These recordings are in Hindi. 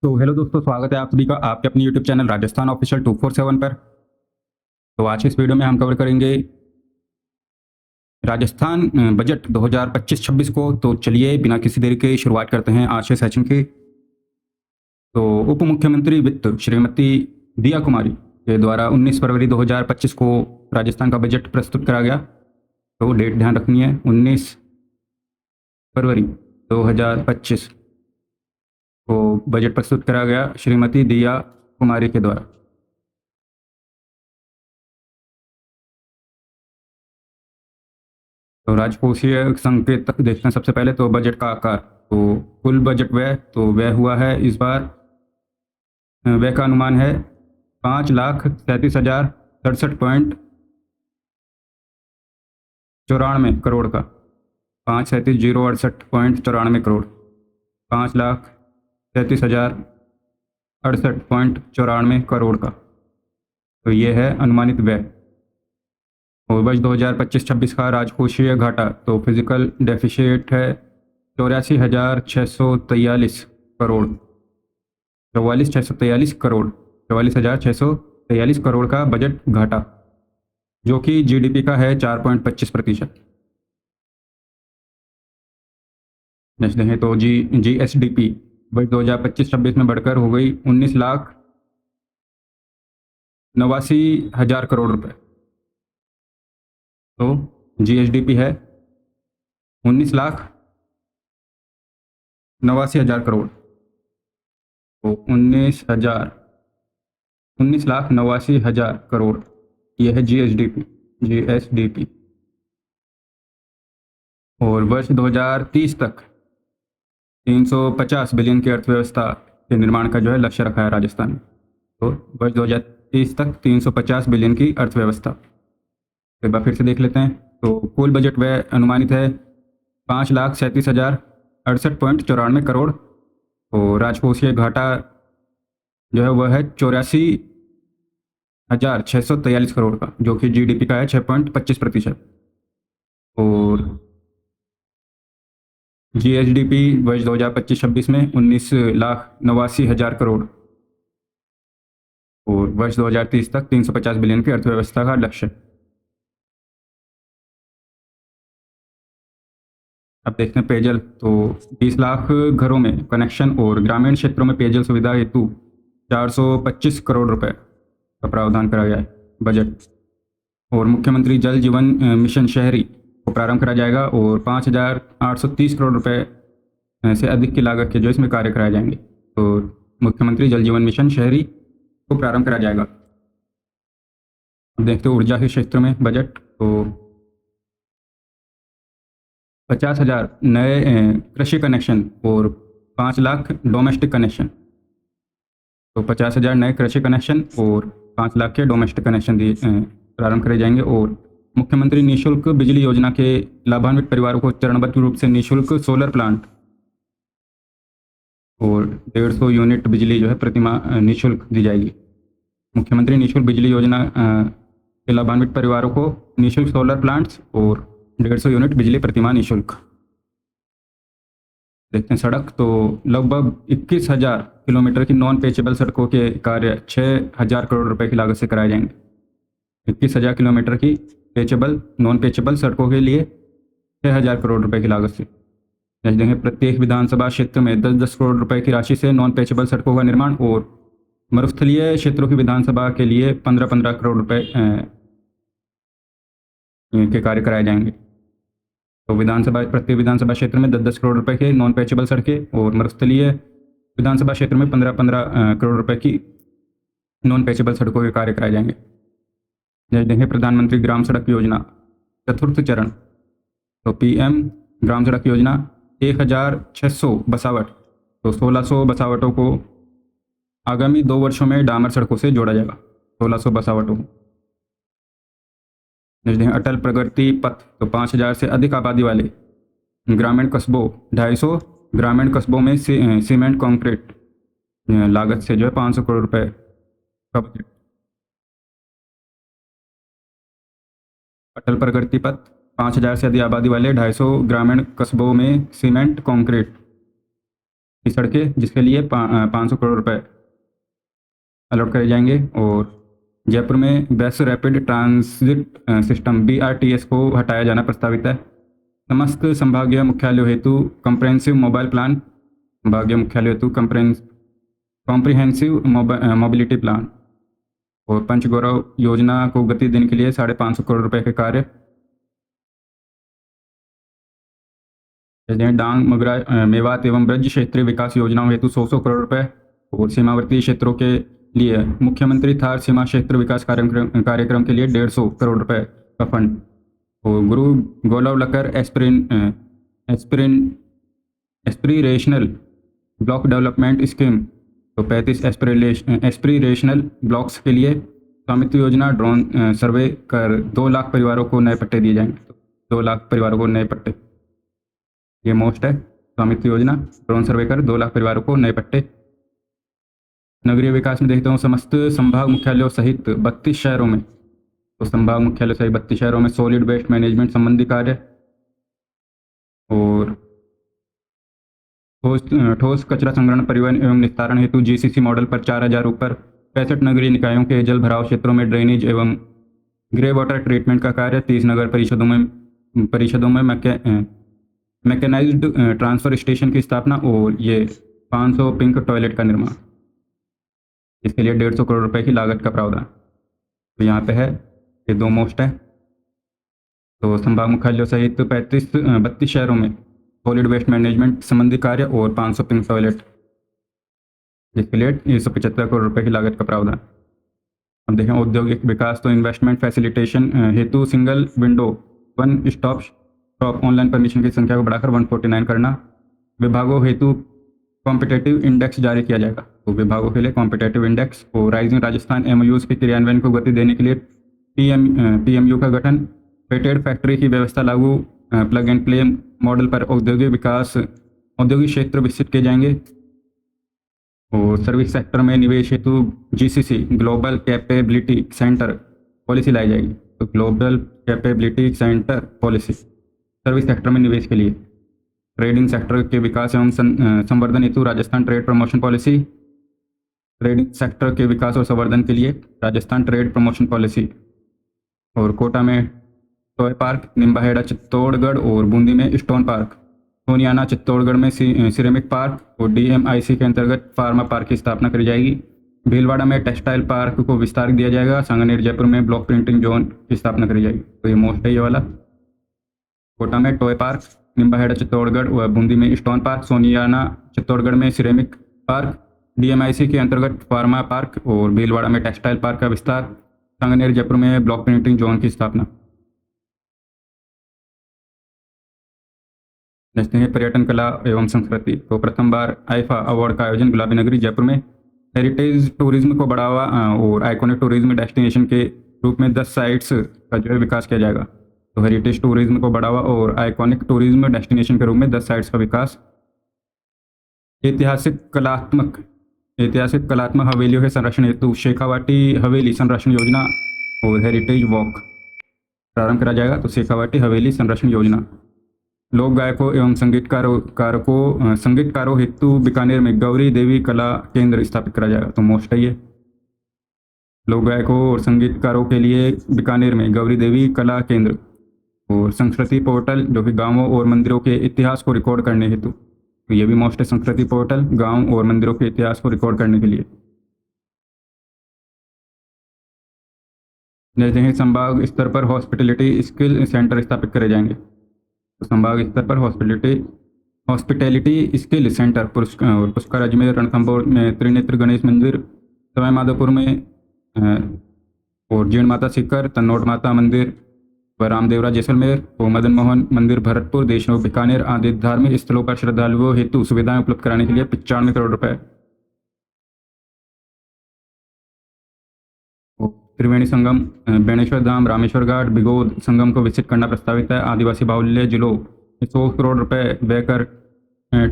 तो हेलो दोस्तों, स्वागत है आप सभी का आपके अपने यूट्यूब चैनल राजस्थान ऑफिशियल 247 पर। तो आज की इस वीडियो में हम कवर करेंगे राजस्थान बजट 2025-26 को। तो चलिए बिना किसी देरी के शुरुआत करते हैं आज के सेशन की। तो उप मुख्यमंत्री वित्त श्रीमती दिया कुमारी के द्वारा 19 फरवरी 2025 को राजस्थान का बजट प्रस्तुत करा गया। तो डेट ध्यान रखनी है, 19 फरवरी 2025 को बजट प्रस्तुत करा गया श्रीमती दिया कुमारी के द्वारा। तो राजकोषीय संकेत तक देखते हैं। सबसे पहले तो बजट का आकार, तो कुल बजट व्यय, तो व्यय हुआ है इस बार, व्यय का अनुमान है 5,37,67.94 करोड़ का। 5,37,068.94 करोड़, 5,37,068.94 करोड़ का। तो ये है अनुमानित व्यय। और वर्ष 2025-26 का राजकोषीय घाटा, तो फिजिकल डेफिसिट है 84,643 करोड़, 44,643 करोड़, 44,643 करोड़ का बजट घाटा, जो कि जीडीपी का है 4.25%। नेक्स्ट देखें तो जीएसडीपी वर्ष 2025-26 में बढ़कर हो गई 19,89,000 करोड़ रुपए। तो जीएसडीपी है 19,89,000 करोड़। तो 19,89,000 करोड़, यह है जीएसडीपी। और वर्ष 2030 तक 350 बिलियन की अर्थव्यवस्था के निर्माण का जो है लक्ष्य रखा है राजस्थान ने। तो वर्ष 2030 तक 350 बिलियन की अर्थव्यवस्था। एक बार फिर से देख लेते हैं। तो कुल बजट व्यय अनुमानित है 5,37,068.94 करोड़। तो राजकोषीय घाटा जो है वह है 84,643 करोड़ का, जो कि जीडीपी का है 6.25%। और जीएसडीपी वर्ष 2025-26 में 19,89,000 करोड़। और वर्ष 2030 तक 350 बिलियन की अर्थव्यवस्था का लक्ष्य। अब देखते हैं पेयजल। तो 20 लाख घरों में कनेक्शन और ग्रामीण क्षेत्रों में पेयजल सुविधा हेतु 425 करोड़ रुपए का प्रावधान करा गया है बजट। और मुख्यमंत्री जल जीवन मिशन शहरी को प्रारंभ करा जाएगा और 5,830 करोड़ रुपए से अधिक की लागत के जो इसमें कार्य कराए जाएंगे। तो मुख्यमंत्री जल जीवन मिशन शहरी को प्रारंभ करा जाएगा। अब देखते हैं ऊर्जा के क्षेत्र में बजट। तो 50,000 नए कृषि कनेक्शन और 5 लाख डोमेस्टिक कनेक्शन। तो 50,000 नए कृषि कनेक्शन और 5 लाख के डोमेस्टिक कनेक्शन दिए प्रारंभ करे जाएंगे। और मुख्यमंत्री निःशुल्क बिजली योजना के लाभान्वित परिवारों को चरणबद्ध रूप से निःशुल्क सोलर प्लांट और 150 यूनिट बिजली जो है प्रतिमाह निःशुल्क दी जाएगी। मुख्यमंत्री निःशुल्क बिजली योजना के लाभान्वित परिवारों को निःशुल्क सोलर प्लांट्स और 150 यूनिट बिजली प्रतिमाह निःशुल्क। देखते हैं सड़क। तो लगभग 21,000 किलोमीटर की नॉन पेचेबल सड़कों के कार्य 6,000 करोड़ रुपए की लागत से कराए जाएंगे। 21,000 किलोमीटर की नॉन पेचेबल सड़कों के लिए 6,000 करोड़ रुपए की लागत से। जैसे देखें, प्रत्येक विधानसभा क्षेत्र में 10-10 करोड़ रुपए की राशि से नॉन पेचेबल सड़कों का निर्माण और मरुस्थलीय क्षेत्रों की विधानसभा के लिए 15-15 करोड़ रुपए के कार्य कराए जाएंगे। तो प्रत्येक विधानसभा क्षेत्र में 10-10 करोड़ रुपए के नॉन पेचेबल सड़कें और मरुस्थलीय विधानसभा क्षेत्र में 15-15 करोड़ रुपए की नॉन पेचेबल सड़कों के कार्य कराए जाएंगे। जैसे देखें, प्रधानमंत्री ग्राम सड़क योजना चतुर्थ चरण। तो पीएम ग्राम सड़क योजना 1,600 बसावट, तो 1,600 बसावटों को आगामी 2 वर्षों में डामर सड़कों से जोड़ा जाएगा। 1,600 बसावटों को। जैसे अटल प्रगति पथ, तो 5,000 से अधिक आबादी वाले ग्रामीण कस्बों, 250 ग्रामीण कस्बों में सीमेंट कंक्रीट लागत से जो है 500 करोड़ रुपए का बजट। अटल प्रगति पथ 5,000 से अधिक आबादी वाले 250 ग्रामीण कस्बों में सीमेंट कंक्रीट की सड़कें, जिसके लिए 500 करोड़ रुपए अलॉट करे जाएंगे। और जयपुर में best rapid transit system BRTS को हटाया जाना प्रस्तावित है। समस्त संभागीय मुख्यालयों हेतु कंप्रेहेंसिव मोबाइल प्लान, संभागीय मुख्यालय हेतु कॉम्प्रिहेंसिव मोबिलिटी प्लान। और पंचगौरव योजना को गति देने के लिए 550 करोड़ रुपए के कार्य। डांग, मगरा, मेवात एवं ब्रज क्षेत्रीय विकास योजनाओं हेतु 100 करोड़ रुपए। और सीमावर्ती क्षेत्रों के लिए मुख्यमंत्री थार सीमा क्षेत्र विकास कार्यक्रम के लिए 150 करोड़ रुपए का फंड। और गुरु Golwalkar aspirational block development scheme, तो 35 एस्पिरेशनल ब्लॉक्स के लिए स्वामित्व योजना ड्रोन सर्वे कर 2 लाख परिवारों को नए पट्टे दिए जाएंगे। तो 2 लाख परिवारों को नए पट्टे, ये मोस्ट है स्वामित्व योजना, ड्रोन सर्वे कर 2 लाख परिवारों को नए पट्टे। नगरीय विकास में देखता हूँ समस्त संभाग मुख्यालयों सहित 32 शहरों में, तो संभाग मुख्यालय सहित 32 शहरों में सॉलिड वेस्ट मैनेजमेंट संबंधी कार्य। और ठोस कचरा संग्रहण, परिवहन एवं निस्तारण हेतु GCC मॉडल पर 4000 ऊपर 65 नगरीय निकायों के जल भराव क्षेत्रों में ड्रेनेज एवं ग्रे वाटर ट्रीटमेंट का कार्य। 30 नगर परिषदों में मैकेनाइज्ड ट्रांसफर स्टेशन की स्थापना। और ये 500 पिंक टॉयलेट का निर्माण, इसके लिए 150 करोड़ रुपए की लागत का प्रावधान। तो यहाँ पे है, ये 2 मोस्ट है। तो संभाग मुख्यालयों सहित 32 शहरों में सॉलिड वेस्ट मैनेजमेंट संबंधी कार्य और 500 पिंक टॉयलेट, जिसके लिए 175 करोड़ रुपए की लागत का प्रावधान। अब देखें औद्योगिक विकास, तो इन्वेस्टमेंट फैसिलिटेशन हेतु single window one stop shop online permission की संख्या को बढ़ाकर 149 करना। विभागों हेतु कॉम्पिटेटिव इंडेक्स जारी किया जाएगा, तो विभागों के लिए कॉम्पिटेटिव इंडेक्स। और राइजिंग राजस्थान MOUs के क्रियान्वयन को गति देने के लिए PMU का गठन। पेटेड फैक्ट्री की व्यवस्था लागू, प्लग एंड प्ले मॉडल पर औद्योगिक क्षेत्र विकसित किए जाएंगे। और सर्विस सेक्टर में निवेश हेतु GCC global capability centre policy लाई जाएगी, तो global capability centre policy service sector में निवेश के लिए। ट्रेडिंग सेक्टर के विकास एवं संवर्धन हेतु Rajasthan trade promotion policy, trading sector के विकास और संवर्धन के लिए राजस्थान ट्रेड प्रमोशन पॉलिसी। और कोटा में टॉय पार्क, निम्बाहेड़ा चित्तौड़गढ़ और बूंदी में स्टोन पार्क, सोनियाना चित्तौड़गढ़ में सिरेमिक पार्क और DMIC के अंतर्गत फार्मा पार्क की स्थापना करी जाएगी। भीलवाड़ा में टेक्सटाइल पार्क को विस्तार दिया जाएगा। सांगानेर जयपुर में ब्लॉक प्रिंटिंग जोन की स्थापना करी जाएगी। तो ये मोस्ट है ये वाला। कोटा में टॉय पार्क, निम्बाहेड़ा चित्तौड़गढ़ व बूंदी में स्टोन पार्क, सोनियाना चित्तौड़गढ़ में सिरेमिक पार्क, DMIC के अंतर्गत फार्मा पार्क और भीलवाड़ा में टेक्सटाइल पार्क का विस्तार। सांगानेर जयपुर में ब्लॉक प्रिंटिंग जोन की स्थापना। नेक्स्ट है पर्यटन कला एवं संस्कृति, तो प्रथम बार आईफा अवार्ड का आयोजन गुलाबी नगरी जयपुर में। हेरिटेज टूरिज्म को बढ़ावा और आइकॉनिक टूरिज्म डेस्टिनेशन के रूप में 10 साइट्स का जो है विकास किया जाएगा। तो हेरिटेज टूरिज्म को बढ़ावा और आइकॉनिक टूरिज्म डेस्टिनेशन के रूप में 10 साइट्स का विकास। ऐतिहासिक कलात्मक हवेलियों के संरक्षण हेतु शेखावाटी हवेली संरक्षण योजना और हेरिटेज वॉक प्रारंभ करा जाएगा। तो शेखावाटी हवेली संरक्षण योजना। लोक गायकों एवं संगीतकारों हेतु बीकानेर में गौरी देवी कला केंद्र स्थापित करा जाएगा। तो मोस्ट है ये। लोक गायकों और संगीतकारों के लिए बीकानेर में गौरी देवी कला केंद्र। और संस्कृति पोर्टल, जो कि गांवों और मंदिरों के इतिहास को रिकॉर्ड करने हेतु, तो ये भी मोस्ट है संस्कृति पोर्टल, गांव और मंदिरों के इतिहास को रिकॉर्ड करने के लिए। जैसे ही संभाग स्तर पर हॉस्पिटलिटी स्किल सेंटर स्थापित करे जाएंगे। तो संभाग स्तर पर hospitality skill centre Pushkar Ajmer, Ranthambore में त्रिनेत्र गणेश मंदिर, सवाई माधोपुर में और जीण माता सीकर, तन्नोट माता मंदिर व रामदेवरा जैसलमेर और मदन मोहन मंदिर भरतपुर, देशनोक बीकानेर आदि धार्मिक स्थलों पर श्रद्धालुओं हेतु सुविधाएं उपलब्ध कराने के लिए 95 करोड़ रुपए। त्रिवेणी संगम, बेणेश्वर धाम, रामेश्वर घाट, बिगोद संगम को विकसित करना प्रस्तावित है। आदिवासी बाहुल्य जिलों में 100 करोड़ रुपए व्यय कर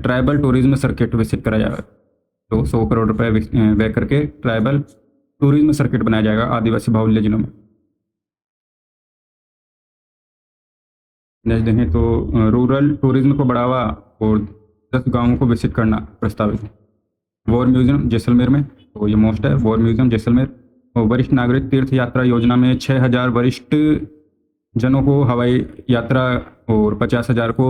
ट्राइबल टूरिज्म सर्किट विकसित कराया जाएगा। तो 100 करोड़ रुपए व्यय करके ट्राइबल टूरिज्म सर्किट बनाया जाएगा आदिवासी बाहुल्य जिलों में। नेक्स्ट देखें तो रूरल टूरिज्म को बढ़ावा और 10 गाँवों को विजिट करना प्रस्तावित है। वॉर म्यूजियम जैसलमेर में, तो ये मोस्ट है वॉर म्यूजियम जैसलमेर। और वरिष्ठ नागरिक तीर्थ यात्रा योजना में 6,000 वरिष्ठ जनों को हवाई यात्रा और 50,000 को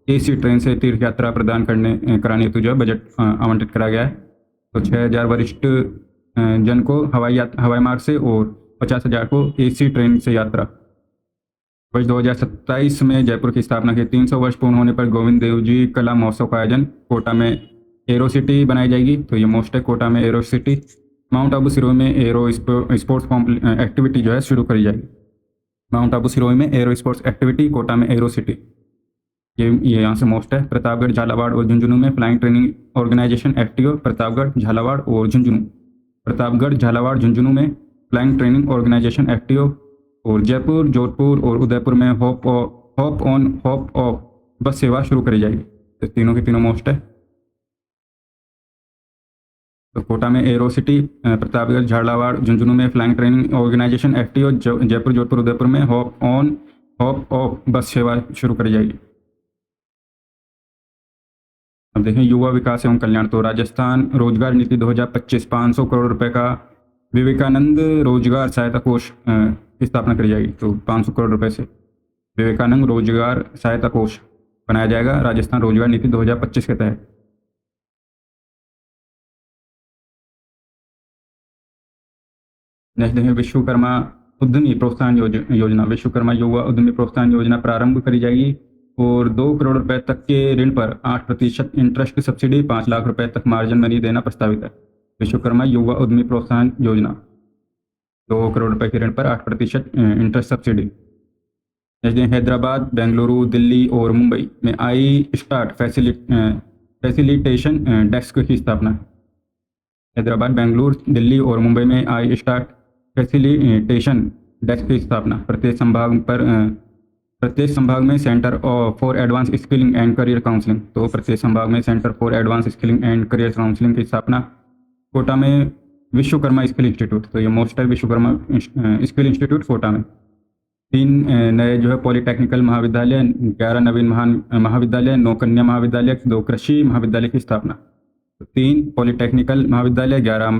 एसी ट्रेन से तीर्थ यात्रा प्रदान कराने हेतु जो है बजट आवंटित करा गया है। तो 6,000 वरिष्ठ जन को हवाई मार्ग से और 50,000 को एसी ट्रेन से यात्रा। वर्ष 2027 में जयपुर की स्थापना के 300 वर्ष पूर्ण होने पर गोविंद देव जी कला महोत्सव का आयोजन। कोटा में एरो सिटी बनाई जाएगी, तो ये मोस्ट है कोटा में aero city. Mount Abu Sirohi में एरो स्पोर्ट्स एक्टिविटी जो है शुरू करी जाएगी। माउंट आबू सिरोही में एरो स्पोर्ट्स एक्टिविटी, कोटा में एरो सिटी, ये यहाँ से मोस्ट है। प्रतापगढ़, झालावाड़ और झुंझुनू में flying training organisation active. Pratapgarh, Jhalawar और झुंझुनू, प्रतापगढ़, झालावाड़, झुंझुनू में फ्लाइंग ट्रेनिंग ऑर्गेनाइजेशन एक्टिव। और जयपुर, जोधपुर और उदयपुर में हॉप ऑन हॉप ऑफ बस सेवा शुरू करी जाएगी। तो तीनों के तीनों मोस्ट है। तो कोटा में एरो सिटी, प्रतापगढ़, झालावाड़, झुंझुनू में flying training organisation active. Jaipur, Jodhpur, Udaipur में हॉप ऑन हॉप ऑफ बस सेवा शुरू करी जाएगी। अब देखें युवा विकास एवं कल्याण, तो राजस्थान रोजगार नीति 2025 500 करोड़ रुपए का विवेकानंद रोजगार सहायता कोष की स्थापना करी जाएगी। तो 500 करोड़ रुपए से विवेकानंद रोजगार सहायता कोष बनाया जाएगा राजस्थान रोजगार नीति 2025 के तहत। नेक्स्ट देखें विश्वकर्मा उद्यमी प्रोत्साहन योजना। विश्वकर्मा युवा उद्यमी प्रोत्साहन योजना प्रारंभ करी जाएगी और 2 करोड़ रुपए तक के ऋण पर 8% इंटरेस्ट सब्सिडी, 5 लाख रुपए तक मार्जिन मनी देना प्रस्तावित है। विश्वकर्मा युवा उद्यमी प्रोत्साहन योजना, 2 करोड़ रुपए के ऋण पर 8% इंटरेस्ट सब्सिडी। जैसे हैदराबाद, बेंगलुरु, दिल्ली और मुंबई में आई स्टार्ट फैसिलिटेशन डेस्क की स्थापना। हैदराबाद, बेंगलुरु, दिल्ली और मुंबई में आई स्टार्ट फैसिलिटेशन डेस्क की स्थापना। प्रत्येक संभाग में centre for advance skilling and career counselling, तो प्रत्येक संभाग में centre for advance skilling and career counselling की स्थापना। कोटा में विश्वकर्मा स्किल इंस्टीट्यूट, तो ये मोस्ट है विश्वकर्मा स्किल इंस्टीट्यूट कोटा में। 3 नए जो है पॉलिटेक्निकल महाविद्यालय, 11 नवीन महाविद्यालय, 9 कन्या महाविद्यालय, 2 कृषि महाविद्यालय की स्थापना। तो 3 पॉलिटेक्निकल महाविद्यालय, 11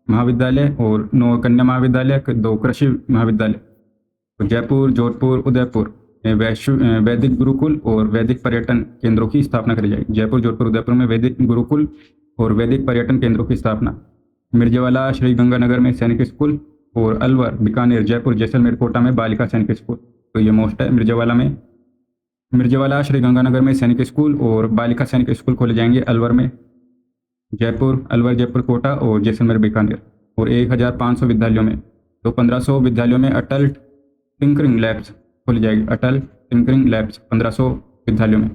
महाविद्यालय और 9 कन्या महाविद्यालय, 2 कृषि महाविद्यालय। तो जयपुर, जोधपुर, उदयपुर में वैदिक गुरुकुल और वैदिक पर्यटन केंद्रों की स्थापना करी जाएगी। जयपुर, जोधपुर, उदयपुर में वैदिक गुरुकुल और वैदिक पर्यटन केंद्रों की स्थापना। मिर्जेवाला, श्रीगंगानगर में सैनिक स्कूल और अलवर, बीकानेर, जयपुर, जैसलमेर, कोटा में बालिका सैनिक स्कूल। तो ये मोस्ट है मिर्जेवाला, श्रीगंगानगर में सैनिक स्कूल और बालिका सैनिक स्कूल खोले जाएंगे अलवर में। अलवर, जयपुर, कोटा और जैसलमेर, बीकानेर। और 1,500 विद्यालयों में, तो 1,500 विद्यालयों में अटल टिंकरिंग लैब्स खोली जाएगी। अटल टिंकरिंग लैब्स 1,500 विद्यालयों में।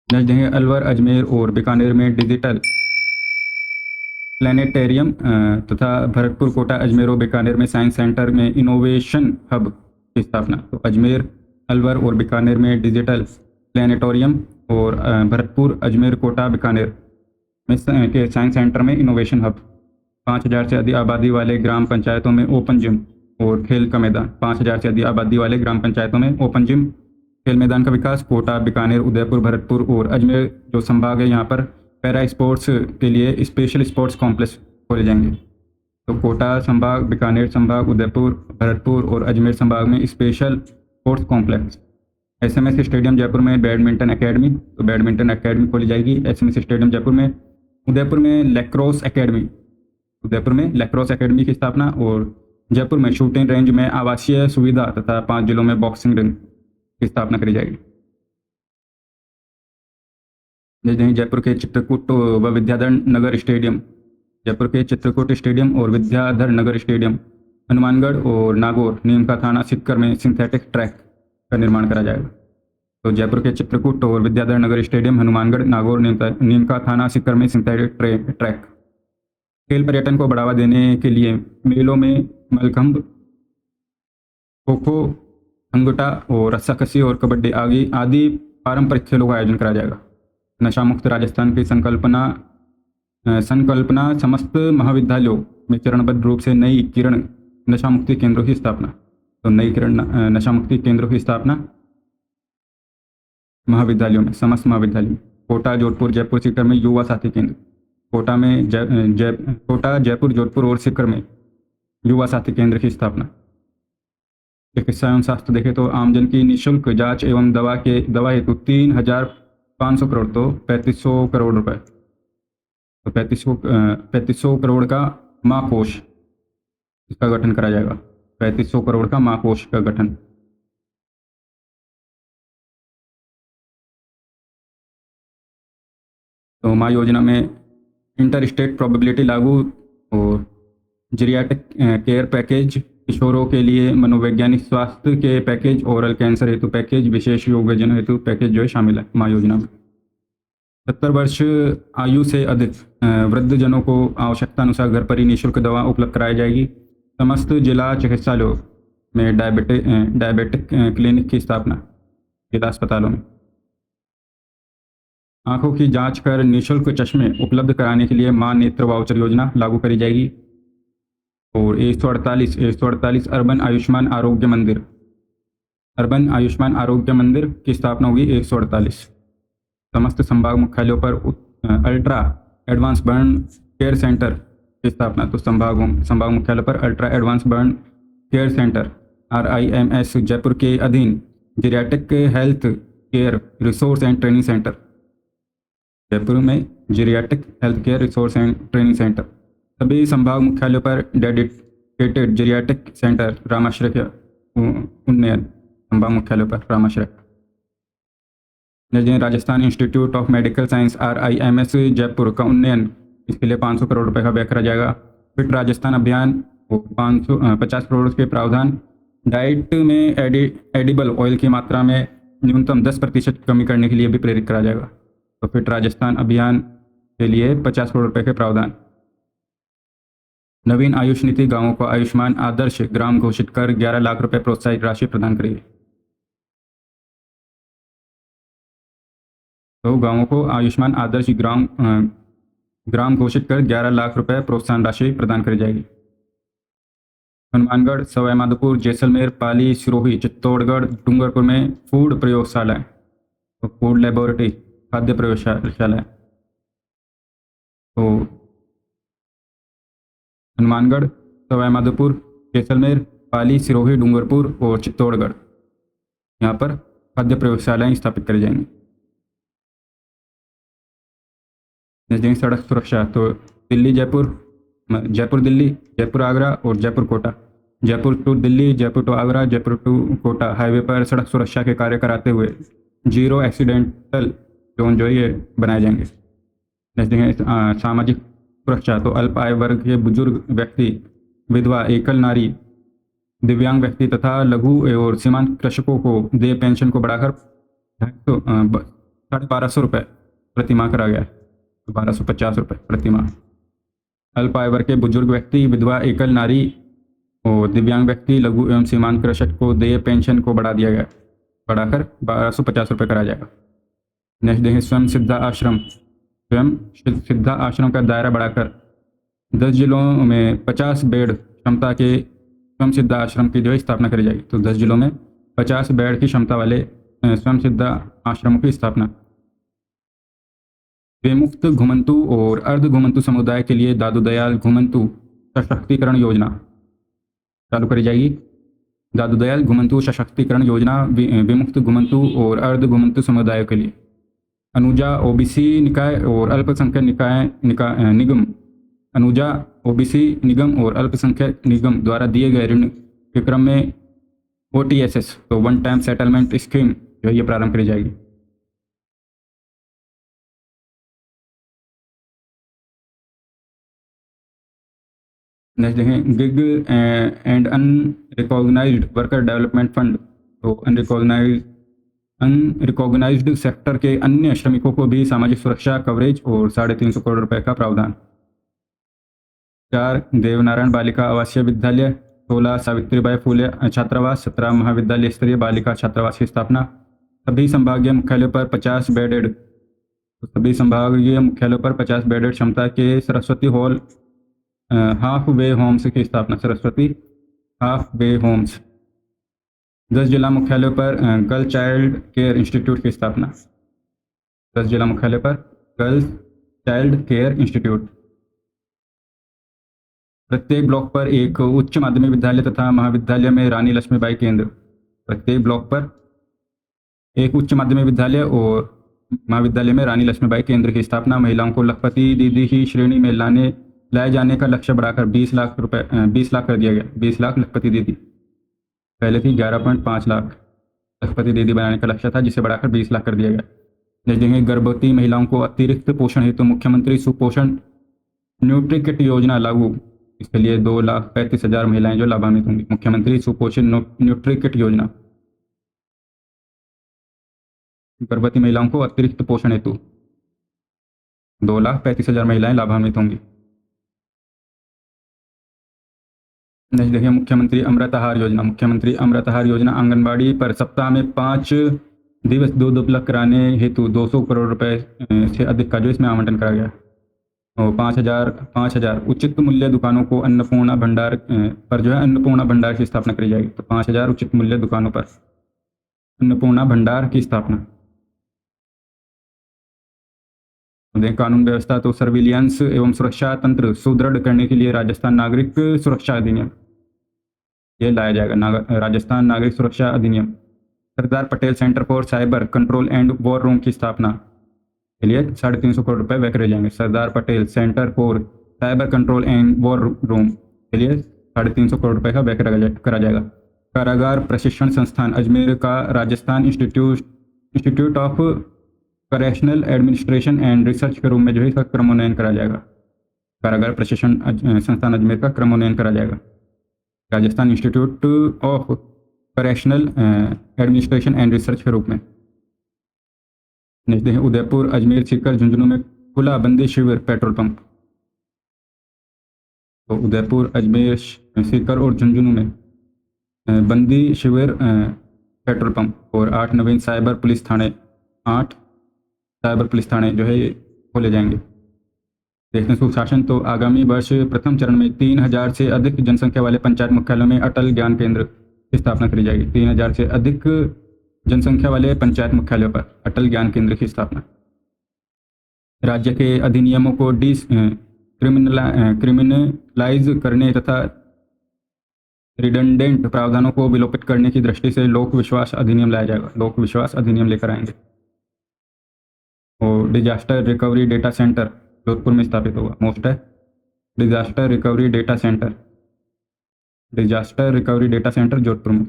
नेक्स्ट देंगे अलवर, अजमेर और बीकानेर में डिजिटल प्लानिटेरियम तथा भरतपुर, कोटा, अजमेर और बीकानेर में साइंस सेंटर में इनोवेशन हब की स्थापना। तो अजमेर, अलवर और बीकानेर में डिजिटल प्लानिटोरियम और भरतपुर, अजमेर, कोटा, बीकानेर में के साइंस सेंटर में इनोवेशन हब। 5,000 से अधिक आबादी वाले ग्राम पंचायतों में ओपन जिम और खेल का मैदान। 5,000 से अधिक आबादी वाले ग्राम पंचायतों में ओपन जिम, खेल मैदान का विकास। कोटा, बीकानेर, उदयपुर, भरतपुर और अजमेर जो संभाग है यहाँ पर पैरा स्पोर्ट्स के लिए स्पेशल स्पोर्ट्स कॉम्प्लेक्स खोले जाएंगे। तो कोटा संभाग, बीकानेर संभाग, उदयपुर, भरतपुर और अजमेर संभाग में special sports complex. SMS stadium Jaipur में बैडमिंटन एकेडमी, तो बैडमिंटन एकेडमी खोली जाएगी SMS स्टेडियम जयपुर में। उदयपुर में लैक्रोस एकेडमी की स्थापना। और जयपुर में शूटिंग रेंज में आवासीय सुविधा तथा 5 जिलों में बॉक्सिंग रिंग की स्थापना करी जाएगी। जयपुर के चित्रकूट व विद्याधर नगर स्टेडियम, जयपुर के चित्रकूट स्टेडियम और विद्याधर नगर स्टेडियम, हनुमानगढ़ और नागौर, नीमका थाना सिक्कर में सिंथेटिक ट्रैक का निर्माण करा जाएगा। तो जयपुर के चित्रकूट और विद्याधर नगर स्टेडियम, हनुमानगढ़, नागौर, नीमका थाना सिक्कर में सिंथेटिक ट्रैक। खेल पर्यटन को बढ़ावा देने के लिए मेलों में मलखंभ, खो-खो, हंगुटा और रस्साकसी और कबड्डी आदि पारंपरिक खेलों का आयोजन करा जाएगा। नशा मुक्त राजस्थान की संकल्पना समस्त महाविद्यालयों में चरणबद्ध रूप से नई किरण नशा मुक्ति केंद्रों की स्थापना। तो नई किरण नशा मुक्ति केंद्रों की स्थापना। महाविद्यालयों में, समस्त महाविद्यालयों में। कोटा, जोधपुर, जयपुर, सीकर में युवा साथी केंद्र। कोटा में कोटा, जयपुर, जोधपुर और सीकर में युवा साथी केंद्र की स्थापना। चिकित्सा एवं स्वास्थ्य देखें तो आमजन की निःशुल्क जांच एवं दवा हेतु 3,500 करोड़ तो 3,500 करोड़ रुपए, तो 3,500 करोड़ का महाकोष इसका गठन करा जाएगा। 3,500 करोड़ का महाकोष का गठन। तो माँ योजना में इंटर स्टेट प्रोबेबिलिटी लागू और जीरियाट्रिक केयर पैकेज, किशोरों के लिए मनोवैज्ञानिक स्वास्थ्य के पैकेज, ओरल कैंसर हेतु पैकेज, विशेष योगजन हेतु पैकेज जो है शामिल है माँ योजना में। 70 वर्ष आयु से अधिक वृद्धजनों को आवश्यकता अनुसार घर पर ही निःशुल्क दवा उपलब्ध कराई जाएगी। समस्त जिला चिकित्सालयों में डायबिटिक क्लिनिक की स्थापना जिला अस्पतालों में। आंखों की जांच कर निःशुल्क चश्मे उपलब्ध कराने के लिए मां नेत्र वाउचर योजना लागू करी जाएगी। और 148 अर्बन आयुष्मान आरोग्य मंदिर की स्थापना होगी। 148 समस्त संभाग मुख्यालयों पर ultra advance burn care centre की स्थापना। तो संभाग मुख्यालय पर ultra advance burn care centre RIMS Jaipur के अधीन geriatric health care resource and training centre, Jaipur में geriatric health care resource and training centre. सभी संभाग मुख्यालयों पर डेडिकेटेड जीरियाट्रिक सेंटर रामाश्रय के उन्नयन, संभाग मुख्यालयों पर Ramashray. Rajasthan institute of medical science RIMS Jaipur का उन्नयन, इसके लिए 500 करोड़ रुपए का व्यय करा जाएगा। फिट राजस्थान अभियान 550 करोड़ के प्रावधान। डाइट में एडिबल ऑयल की मात्रा में न्यूनतम 10% कमी करने के लिए भी प्रेरित करा जाएगा। तो फिट राजस्थान अभियान के लिए 50 करोड़ रुपए के प्रावधान। नवीन आयुष नीति गांवों को आयुष्मान आदर्श ग्राम घोषित कर 11 लाख रुपए प्रोत्साहित राशि प्रदान करेगी। तो गांवों को आयुष्मान आदर्श ग्राम घोषित कर 11 लाख रुपए प्रोत्साहन राशि प्रदान करी जाएगी। हनुमानगढ़, सवाईमाधोपुर, जैसलमेर, पाली, सिरोही, चित्तौड़गढ़, डूंगरपुर में फूड प्रयोगशाला, तो फूड लेबोरेटरी, खाद्य प्रयोगशाला। तो हनुमानगढ़, सवाईमाधोपुर, जैसलमेर, पाली, सिरोही, डूंगरपुर और चित्तौड़गढ़, यहाँ पर खाद्य प्रयोगशालाएं स्थापित करी जाएंगी। नजदीक सड़क सुरक्षा, तो दिल्ली जयपुर, जयपुर दिल्ली, जयपुर आगरा और Jaipur Kota. Jaipur to Delhi, Jaipur to Agra, Jaipur to Kota highway पर सड़क सुरक्षा के कार्य कराते हुए 0 एक्सीडेंटल जोन जो ये बनाए जाएंगे। नजदीक सामाजिक सुरक्षा, तो अल्प आय वर्ग के बुजुर्ग व्यक्ति, विधवा, एकल नारी, दिव्यांग व्यक्ति तथा लघु और सीमांत कृषकों को देय पेंशन को बढ़ाकर 1250 रुपये प्रति माह करा गया है, 1250 रुपये प्रति माह। अल्प आय वर्ग के बुजुर्ग व्यक्ति, विधवा, एकल नारी और दिव्यांग व्यक्ति, लघु एवं सीमांत कृषक को देय पेंशन को बढ़ाकर 1250 रुपये करा जाएगा। नेक्स्ट देखें स्वयं सिद्धा आश्रम का दायरा बढ़ाकर 10 जिलों में 50 बेड क्षमता के स्वयं सिद्धा आश्रम की जो है स्थापना करी जाएगी। तो 10 जिलों में 50 बेड की क्षमता वाले स्वयं सिद्धा आश्रमों की स्थापना। विमुक्त घुमंतु और अर्ध घुमंतु समुदाय के लिए दादू दयाल घुमंतु सशक्तिकरण योजना चालू करी जाएगी। दादू दयाल घुमंतु सशक्तिकरण योजना विमुक्त घुमंतु और अर्ध घुमंतु समुदायों के लिए। अनुजा OBC निकाय और अल्पसंख्यक निगम, अनुजा OBC निगम और अल्पसंख्यक निगम द्वारा दिए गए ऋण के क्रम में OTSS, तो वन टाइम सेटलमेंट स्कीम जो है ये प्रारंभ करी जाएगी। नेक्स्ट देखें gig and unrecognised worker development fund, तो अनरिकॉग्नाइज्ड सेक्टर के अन्य श्रमिकों को भी सामाजिक सुरक्षा कवरेज और 350 करोड़ रुपए का प्रावधान। 4 देवनारायण बालिका आवासीय विद्यालय, 16 सावित्रीबाई फूले छात्रावास, 17 महाविद्यालय स्तरीय बालिका छात्रावास की स्थापना। सभी संभागीय मुख्यालयों पर 50 बेडेड, तो सभी संभागीय मुख्यालयों पर 50 बेडेड क्षमता के Saraswati hall halfway homes की स्थापना। सरस्वती हाफ वे होम्स 10 जिला मुख्यालयों पर गर्ल चाइल्ड केयर इंस्टीट्यूट की स्थापना। 10 जिला मुख्यालय पर गर्ल्स चाइल्ड केयर इंस्टीट्यूट। प्रत्येक ब्लॉक पर एक उच्च माध्यमिक विद्यालय तथा महाविद्यालय में रानी लक्ष्मीबाई केंद्र। प्रत्येक ब्लॉक पर एक उच्च माध्यमिक विद्यालय और महाविद्यालय में रानी लक्ष्मीबाई केंद्र की स्थापना। महिलाओं को लखपति दीदी की श्रेणी में लाए जाने का लक्ष्य बढ़ाकर 20 लाख रुपए 20 लाख कर दिया गया। 20 लाख लखपति दीदी, पहले थी 11.5 लाख लखपति दीदी बनाने का लक्ष्य था, जिसे बढ़ाकर 20 लाख कर दिया गया। देखेंगे गर्भवती महिलाओं को अतिरिक्त पोषण हेतु मुख्यमंत्री सुपोषण न्यूट्री किट योजना लागू। इसके लिए 2,35,000 महिलाएं जो लाभान्वित होंगी। मुख्यमंत्री सुपोषण न्यूट्री किट योजना, गर्भवती महिलाओं को अतिरिक्त पोषण हेतु 2,35,000 महिलाएं लाभान्वित होंगी। नेक्स्ट देखिए मुख्यमंत्री अमृत आहार योजना। मुख्यमंत्री अमृत आहार योजना आंगनबाड़ी पर सप्ताह में 5 दिवस दूध उपलब्ध कराने हेतु 200 करोड़ रुपए से अधिक का जो इसमें आवंटन करा गया। और 5,000 उचित मूल्य दुकानों को अन्नपूर्णा भंडार पर जो है अन्नपूर्णा भंडार की स्थापना करी जाएगी। तो 5,000 उचित मूल्य दुकानों पर अन्नपूर्णा भंडार की स्थापना। कानून व्यवस्था तो सर्विलियंस एवं सुरक्षा तंत्र सुदृढ़ करने के लिए राजस्थान नागरिक सुरक्षा अधिनियम ये लाया जाएगा। राजस्थान नागरिक सुरक्षा अधिनियम। Sardar Patel centre for cyber control and war room की स्थापना के लिए 350 करोड़ रुपए व्यय करे जाएंगे। Sardar Patel centre for cyber control and war room के लिए 350 करोड़ रुपए का व्यय करा जाएगा। कारागार प्रशिक्षण संस्थान अजमेर का Rajasthan institute of correctional administration and research के रूप में जो है इसका क्रमोन्नयन करा जाएगा। कारागार प्रशिक्षण संस्थान अजमेर का क्रमोन्नयन करा जाएगा Rajasthan institute of correctional administration and research के रूप में। नेक्स्ट देखें उदयपुर अजमेर सीकर झुंझुनू में खुला बंदी शिविर पेट्रोल पंप। तो उदयपुर अजमेर सीकर और झुंझुनू में बंदी शिविर पेट्रोल पंप। और 8 नवीन साइबर पुलिस थाने 8 साइबर पुलिस थाने जो है ये खोले जाएंगे। देखते हैं सुशासन तो आगामी वर्ष प्रथम चरण में 3,000 से अधिक जनसंख्या वाले पंचायत मुख्यालयों में अटल ज्ञान केंद्र की स्थापना करी जाएगी। 3,000 से अधिक जनसंख्या वाले पंचायत मुख्यालयों पर अटल ज्ञान केंद्र की स्थापना। राज्य के अधिनियमों को क्रिमिनलाइज करने तथा रिडंडेंट प्रावधानों को विलोपित करने की दृष्टि से लोक विश्वास अधिनियम लाया जाएगा। लोक विश्वास अधिनियम लेकर आएंगे। और disaster recovery data centre Jodhpur में स्थापित होगा। मोस्ट है disaster recovery data centre Jodhpur में।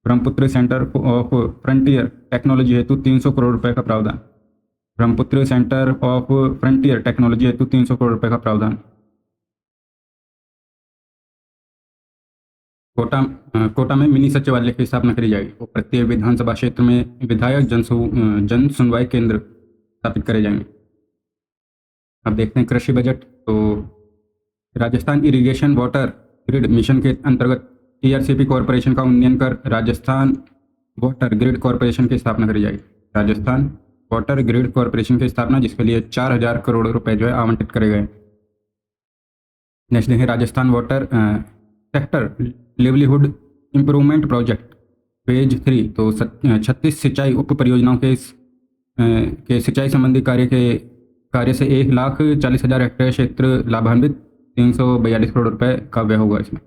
Brahmaputra centre of frontier technology हेतु 300 करोड़ रुपए का प्रावधान। Brahmaputra centre of frontier technology हेतु 300 करोड़ रुपए का प्रावधान। कोटा में मिनी सचिवालय की स्थापना करी जाएगी। और प्रत्येक विधानसभा क्षेत्र में विधायक जन सुनवाई केंद्र स्थापित करे जाएंगे। अब देखते हैं कृषि बजट। तो Rajasthan irrigation water grid mission के अंतर्गत टीआरसीपी कॉरपोरेशन का उन्नयन कर राजस्थान वाटर ग्रिड कॉरपोरेशन की स्थापना करी जाएगी। राजस्थान वाटर ग्रिड कॉरपोरेशन की स्थापना, जिसके लिए 4,000 करोड़ रुपए जो है आवंटित करे गए। नेक्स्ट देखें Rajasthan water sector livelihood improvement project phase 3। तो 36 सिंचाई उप परियोजनाओं के सिंचाई संबंधी कार्य से 1,40,000 हेक्टेयर क्षेत्र लाभान्वित। 342 करोड़ रुपए का व्यय होगा इसमें।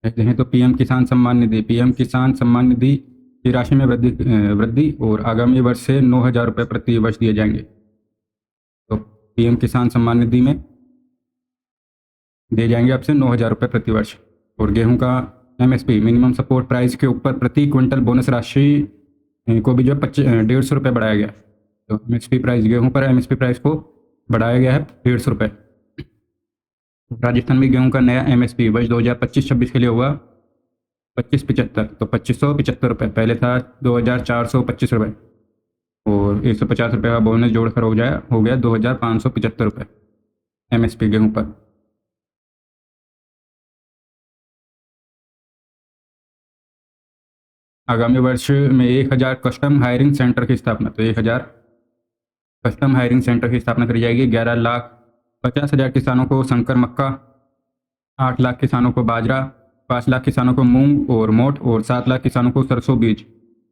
देखें तो पीएम किसान सम्मान निधि की राशि में वृद्धि और आगामी वर्ष से 9,000 रुपये प्रति वर्ष दिए जाएंगे। तो पीएम किसान सम्मान निधि में दिए जाएंगे आपसे 9,000 रुपये प्रति वर्ष। और गेहूं का एमएसपी मिनिमम सपोर्ट प्राइस के ऊपर प्रति क्विंटल बोनस राशि को भी जो है 150 रुपये बढ़ाया गया। तो एमएसपी प्राइस गेहूं पर एमएसपी प्राइस को बढ़ाया गया है 150 रुपये। राजस्थान में गेहूं का नया एमएसपी वर्ष 2025-26 के लिए होगा 2575। तो 2575 रुपये, पहले था 2,425 रुपये और 150 रुपये का बोनस जोड़कर हो गया 2,575 रुपये एमएसपी गेहूं पर। आगामी वर्ष में 1,000 कस्टम हायरिंग सेंटर की स्थापना। तो 1,000 कस्टम हायरिंग सेंटर की स्थापना करी जाएगी। 11,50,000 किसानों को संकर मक्का 8 लाख किसानों को बाजरा, 5 लाख किसानों को मूंग और मोठ और 7 लाख किसानों को सरसों बीज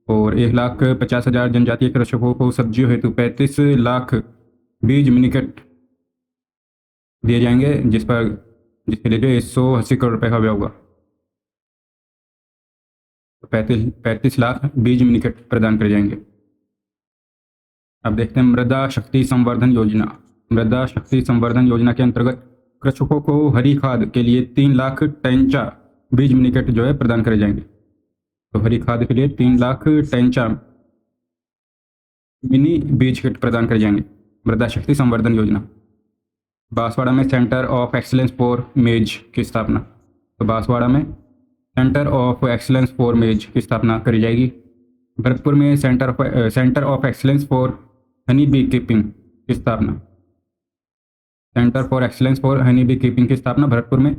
और 1,50,000 जनजातीय कृषकों को सब्जियों हेतु 35 लाख बीज मिनीकट दिए जाएंगे, जिसके लिए जो 180 करोड़ रुपए का व्यय होगा। तो 35 लाख बीज मिनीकट प्रदान करे जाएंगे। अब देखते हैं मृदा शक्ति संवर्धन योजना। मृदा शक्ति संवर्धन योजना के अंतर्गत कृषकों को हरी खाद के लिए 3 लाख टेंचा बीज मिनीकट जो है प्रदान करे जाएंगे। तो हरी खाद के लिए 3 लाख टेंचा मिनी बीज किट प्रदान करे जाएंगे। मृदा शक्ति संवर्धन योजना। बांसवाड़ा में सेंटर ऑफ एक्सीलेंस फॉर मेज की स्थापना। तो बांसवाड़ा में सेंटर ऑफ एक्सीलेंस फॉर मेज की स्थापना करी जाएगी। भरतपुर में centre of excellence for honey bee keeping की स्थापना। Centre for excellence for honey bee keeping की स्थापना भरतपुर में।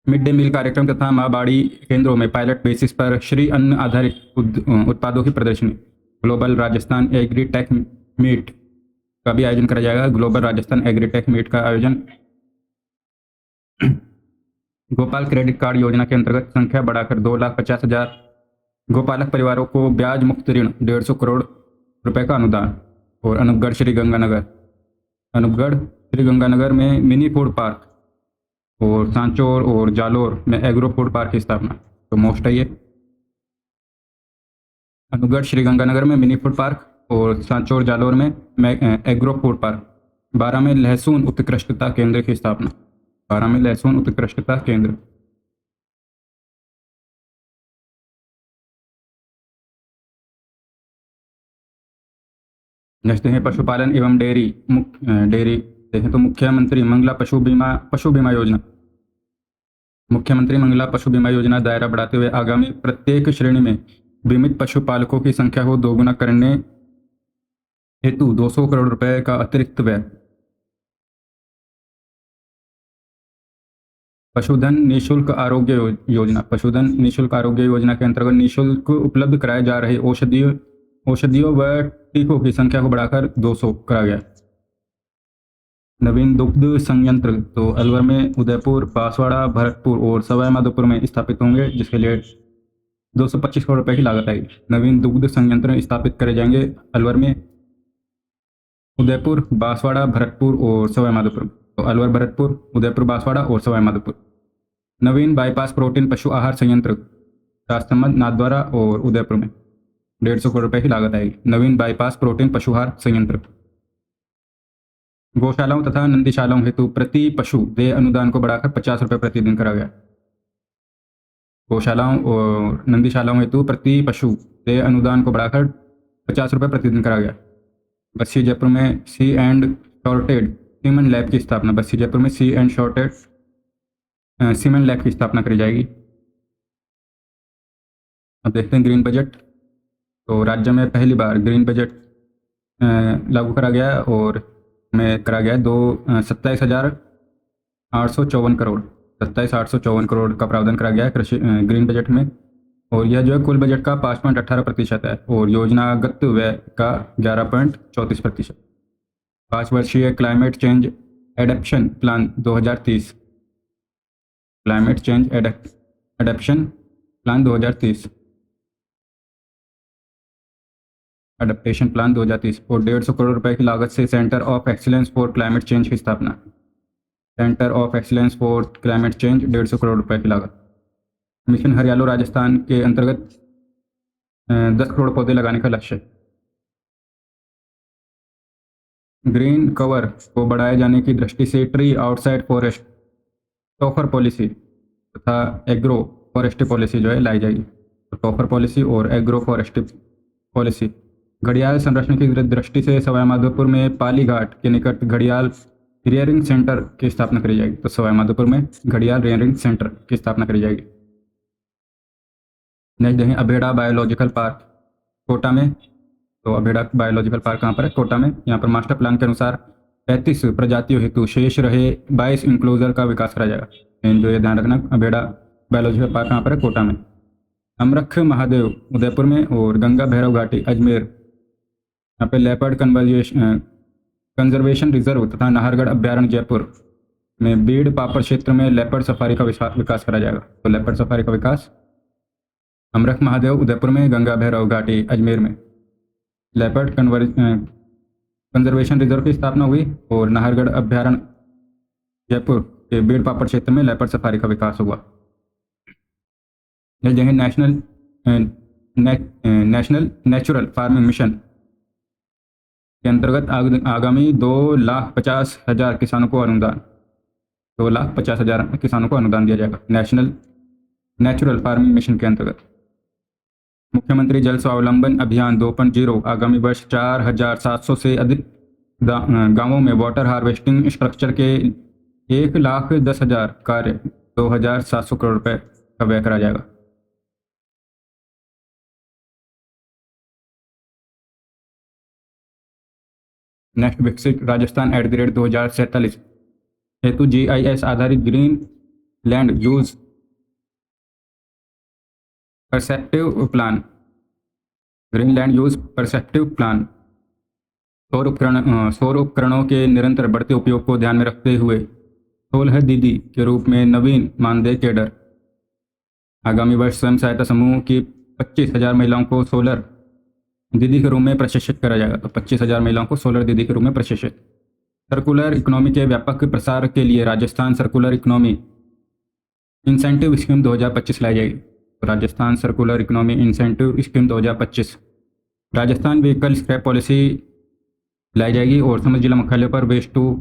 मिड डे मील कार्यक्रम तथा माँ बाड़ी केंद्रों में पायलट बेसिस पर श्री अन्न आधारित उत्पादों की प्रदर्शनी। ग्लोबल राजस्थान एग्रीटेक मीट का भी आयोजन करा जाएगा। ग्लोबल राजस्थान एग्रीटेक मीट का आयोजन गोपाल क्रेडिट कार्ड योजना के अंतर्गत संख्या बढ़ाकर 2,50,000 गोपालक परिवारों को ब्याज मुक्त ऋण 150 करोड़ रुपए का अनुदान। और अनूपगढ़ श्री गंगानगर में मिनी फूड पार्क और सांचौर और जालोर में एग्रो फूड पार्क की स्थापना। तो मोस्ट है ये अनूपगढ़ श्री गंगानगर में मिनी फूड पार्क और सांचौर जालोर में एग्रो फूड पार्क। 12 में लहसुन उत्कृष्टता केंद्र की स्थापना। 12 में लहसुन उत्कृष्टता केंद्र। नेक्स्ट है पशुपालन एवं डेयरी देखें तो मुख्यमंत्री मंगला पशु बीमा योजना। मुख्यमंत्री मंगला पशु बीमा योजना दायरा बढ़ाते हुए आगामी प्रत्येक श्रेणी में बीमित पशुपालकों की संख्या को दोगुना करने हेतु 200 करोड़ रुपए का अतिरिक्त व्यय। पशुधन निःशुल्क आरोग्य योजना। पशुधन निःशुल्क आरोग्य योजना के अंतर्गत निःशुल्क उपलब्ध कराए जा रहे औषधियों व टीकों की संख्या को बढ़ाकर 200 करा गया। नवीन दुग्ध संयंत्र तो अलवर में, उदयपुर, बांसवाड़ा, भरतपुर और सवाई माधोपुर में स्थापित होंगे, जिसके लिए 225 करोड़ रुपए की लागत आएगी। नवीन दुग्ध संयंत्र स्थापित करे जाएंगे अलवर में, उदयपुर, बांसवाड़ा, भरतपुर और सवाई माधोपुर। तो अलवर, भरतपुर, उदयपुर, बांसवाड़ा और सवाई माधोपुर। नवीन बाईपास प्रोटीन पशु आहार संयंत्र राजसमंद, नाथद्वारा और उदयपुर में 150 करोड़ रुपए की लागत आएगी। नवीन बाईपास प्रोटीन पशु आहार संयंत्र। गौशालाओं तथा नंदीशालाओं हेतु प्रति पशु देय अनुदान को बढ़ाकर 50 रुपये प्रतिदिन करा गया। गौशालाओं और नंदीशालाओं हेतु प्रति पशु देय अनुदान को बढ़ाकर 50 रुपये प्रतिदिन करा गया। बस्सी जयपुर में सी एंड शॉर्टेड सीमेंट लैब की स्थापना। बस्सी जयपुर में सी एंड शॉर्टेड सीमेंट लैब की स्थापना करी जाएगी। अब देखते हैं ग्रीन बजट। तो राज्य में पहली बार ग्रीन बजट लागू करा गया और में करा गया 27,854 करोड़ 27,854 करोड़ का प्रावधान करा गया है कृषि ग्रीन बजट में। और यह जो है कुल बजट का 5.18% है और योजनागत व्यय का 11.34%। 5 वर्षीय climate change adaptation plan 2030। Climate change adaptation plan 2030 adaptation plan 2030 और 150 करोड़ रुपए की लागत से centre of excellence for climate change की स्थापना। Centre of excellence for climate change 150 crore रुपए की लागत। मिशन हरियालो राजस्थान के अंतर्गत 10 करोड़ पौधे लगाने का लक्ष्य। ग्रीन कवर को बढ़ाए जाने की दृष्टि से tree outside forest topper policy तथा एग्रो फॉरेस्ट्री पॉलिसी जो है लाई जाएगी। तो टॉफर पॉलिसी और एग्रो फॉरेस्ट्री पॉलिसी। घड़ियाल संरक्षण की दृष्टि से सवाई माधोपुर में पाली घाट के निकट घड़ियाल रियरिंग सेंटर की स्थापना करी जाएगी। तो सवाई माधोपुर में घड़ियाल रियरिंग सेंटर की स्थापना करी जाएगी। नेक्स्ट देखें अभेड़ा बायोलॉजिकल पार्क कोटा में। तो अभेड़ा बायोलॉजिकल पार्क कहाँ पर है? कोटा में। यहाँ पर मास्टर प्लान के अनुसार 35 प्रजातियों हेतु शेष रहे 22 इंक्लोजर का विकास करा जाएगा। जो ये ध्यान रखना, अभेड़ा बायोलॉजिकल पार्क कहाँ पर है? कोटा में। अमरख महादेव उदयपुर में और गंगा भैरव घाटी अजमेर। यहाँ पे लेपर्ड कंजर्वेशन रिजर्व तथा नाहरगढ़ अभ्यारण्य जयपुर। में बीड़ पापड़ क्षेत्र में लेपर्ड सफारी का विकास करा जाएगा। तो लेपर्ड सफारी का विकास। अमरख महादेव उदयपुर में, गंगा भैरव घाटी अजमेर में लेपर्ड कंजर्वेशन रिजर्व की स्थापना हुई। और नाहरगढ़ अभ्यारण्य जयपुर के बीड़ पापड़ क्षेत्र में लेपर्ड सफारी का विकास हुआ। यह जगह नेशनल नेचुरल फार्मिंग मिशन के अंतर्गत आगामी 2,50,000 किसानों को अनुदान 2,50,000 किसानों को अनुदान दिया जाएगा नेशनल नेचुरल फार्मिंग मिशन के अंतर्गत। मुख्यमंत्री जल स्वावलंबन अभियान 2.0 आगामी वर्ष 4,700 से अधिक गांवों में वाटर हार्वेस्टिंग स्ट्रक्चर के 1,10,000 कार्य 2,700 करोड़ रुपए का व्यय करा जाएगा। नेक्स्ट, विकसित राजस्थान @2047 हेतु GIS आधारित green land use perceptive plan सौर उपकरणों के निरंतर बढ़ते उपयोग को ध्यान में रखते हुए 16 दीदी के रूप में नवीन मानदेय कैडर। आगामी वर्ष स्वयं सहायता समूह की 25,000 महिलाओं को सोलर दीदी के रूप में प्रशिक्षित करा जाएगा। तो 25,000 महिलाओं को सोलर दीदी के रूप में प्रशिक्षित। सर्कुलर इकोनॉमी के व्यापक प्रसार के लिए Rajasthan circular economy incentive scheme 2025 लाई जाएगी। तो Rajasthan circular economy incentive scheme 2025। Rajasthan vehicle scrap policy लाई जाएगी। और समझ जिला मुख्यालय पर waste to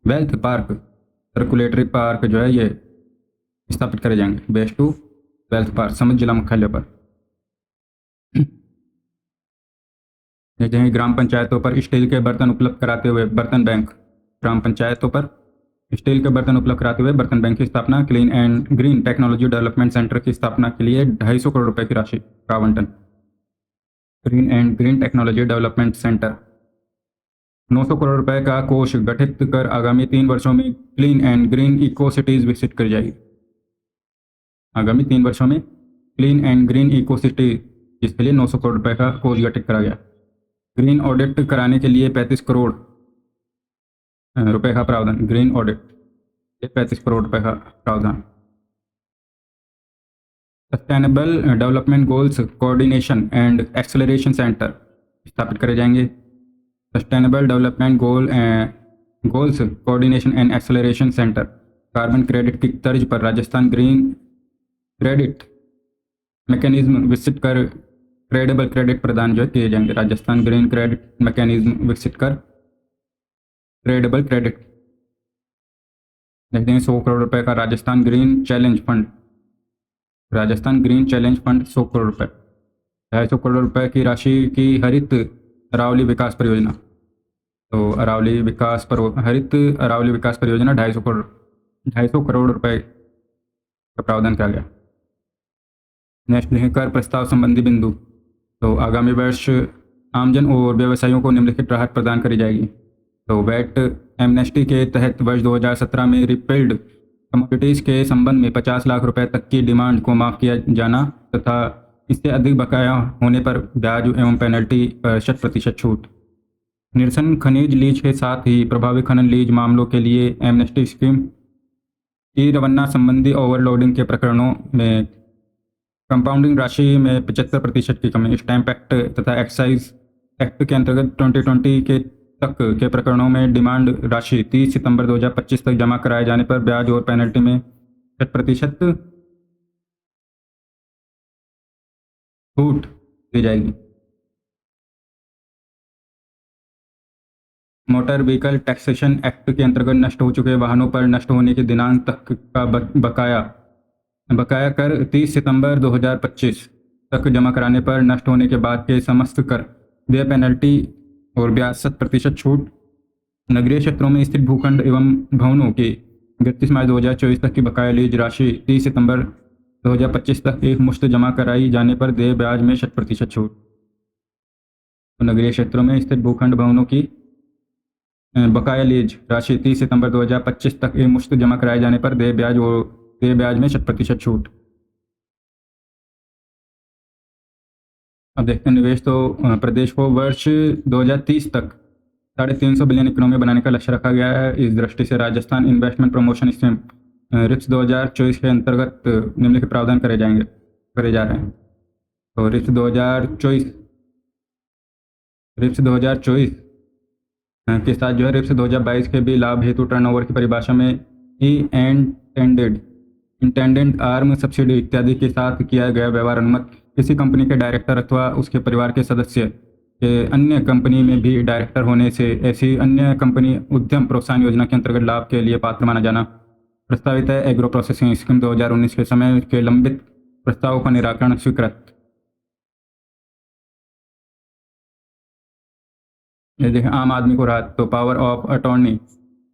wealth park circulatory park जो है ये स्थापित करे जाएंगे। वेस्ट टू वेल्थ पार्क समझ जिला मुख्यालय पर। ग्राम पंचायतों पर स्टील के बर्तन उपलब्ध कराते हुए बर्तन बैंक। ग्राम पंचायतों पर स्टील के बर्तन उपलब्ध कराते हुए बर्तन बैंक की स्थापना। Clean and green technology development centre की स्थापना के लिए 250 करोड़ रुपए की राशि का आवंटन। Clean and green technology development centre 900 crore रुपए का कोष गठित कर आगामी 3 वर्षों में clean and green eco cities विकसित करी जाएगी। आगामी 3 वर्षों में clean and green eco city, जिसके लिए 900 करोड़ रुपए का कोष गठित करा गया। ग्रीन ऑडिट कराने के लिए 35 करोड़ रुपए का प्रावधान। ग्रीन ऑडिट 35 करोड़ रुपए का प्रावधान। Sustainable development goals coordination and acceleration centre स्थापित करे जाएंगे। Sustainable development goals coordination and acceleration centre carbon credit की तर्ज पर राजस्थान ग्रीन क्रेडिट मैकेनिज्म विकसित कर ट्रेडेबल क्रेडिट प्रदान जो किए जाएंगे। राजस्थान ग्रीन क्रेडिट मैकेनिज्म विकसित कर ट्रेडेबल क्रेडिट। देखते हैं 100 करोड़ रुपए का Rajasthan green challenge fund. Rajasthan green challenge fund 100 crore रुपए। 250 करोड़ रुपए की राशि की हरित अरावली विकास परियोजना। तो हरित अरावली विकास परियोजना 250 करोड़ रुपए का प्रावधान किया गया। नेक्स्ट है कर प्रस्ताव संबंधी बिंदु। तो आगामी वर्ष आमजन और व्यवसायियों को निम्नलिखित राहत प्रदान करी जाएगी। तो वैट एमनेस्टी के तहत वर्ष 2017 में रिपेल्ड कमोडिटीज़ के संबंध में 50 लाख रुपए तक की डिमांड को माफ़ किया जाना तथा इससे अधिक बकाया होने पर ब्याज एवं पेनल्टी पर 100% छूट। निरसन खनिज लीज के साथ ही प्रभावी खनन लीज मामलों के लिए एमनेस्टी स्कीम की रवाना संबंधी ओवरलोडिंग के प्रकरणों में कंपाउंडिंग राशि में 75% की कमी। स्टैंप एक्ट तथा एक्साइज एक्ट के अंतर्गत 2020 के तक के प्रकरणों में डिमांड राशि 30 सितंबर 2025 तक जमा कराए जाने पर ब्याज और पेनल्टी में 60% छूट दी जाएगी। मोटर व्हीकल टैक्सेशन एक्ट के अंतर्गत नष्ट हो चुके वाहनों पर नष्ट होने के दिनांक तक का बकाया कर 30 सितंबर 2025 तक जमा कराने पर नष्ट होने के बाद के समस्त कर व्यय पेनल्टी और ब्याज 100% छूट। नगरीय क्षेत्रों में स्थित भूखंड एवं भवनों की 31 मार्च 2024 तक की बकाया लीज राशि 30 सितंबर 2025 तक एक मुश्त जमा कराई जाने पर देय ब्याज में 100% छूट। तो नगरीय क्षेत्रों में स्थित भूखंड भवनों की बकाया लीज राशि 30 सितंबर 2025 तक एक मुश्त जमा कराए जाने पर देय ब्याज में 100% छूट। अब देखते हैं निवेश। तो प्रदेश को वर्ष 2030 तक 350 बिलियन इकोनॉमी बनाने का लक्ष्य रखा गया है। इस दृष्टि से Rajasthan investment promotion scheme RIPS 2024 के अंतर्गत निम्नलिखित प्रावधान करे जा रहे हैं। तो रिप्स 2024 के साथ जो है रिप्स 2022 के भी लाभ हेतु टर्नओवर की परिभाषा में ई इंटेंडेंट आर्म सब्सिडी इत्यादि के साथ किया गया व्यवहार अनुमत किसी कंपनी के डायरेक्टर अथवा उसके परिवार के सदस्य के अन्य कंपनी में भी डायरेक्टर होने से ऐसी अन्य कंपनी उद्यम प्रोत्साहन योजना के अंतर्गत लाभ के लिए पात्र माना जाना प्रस्तावित है। एग्रो प्रोसेसिंग स्कीम 2019 के समय के लंबित प्रस्तावों का निराकरण स्वीकृत। ये देखें, आम आदमी को राहत। तो पावर ऑफ अटॉर्नी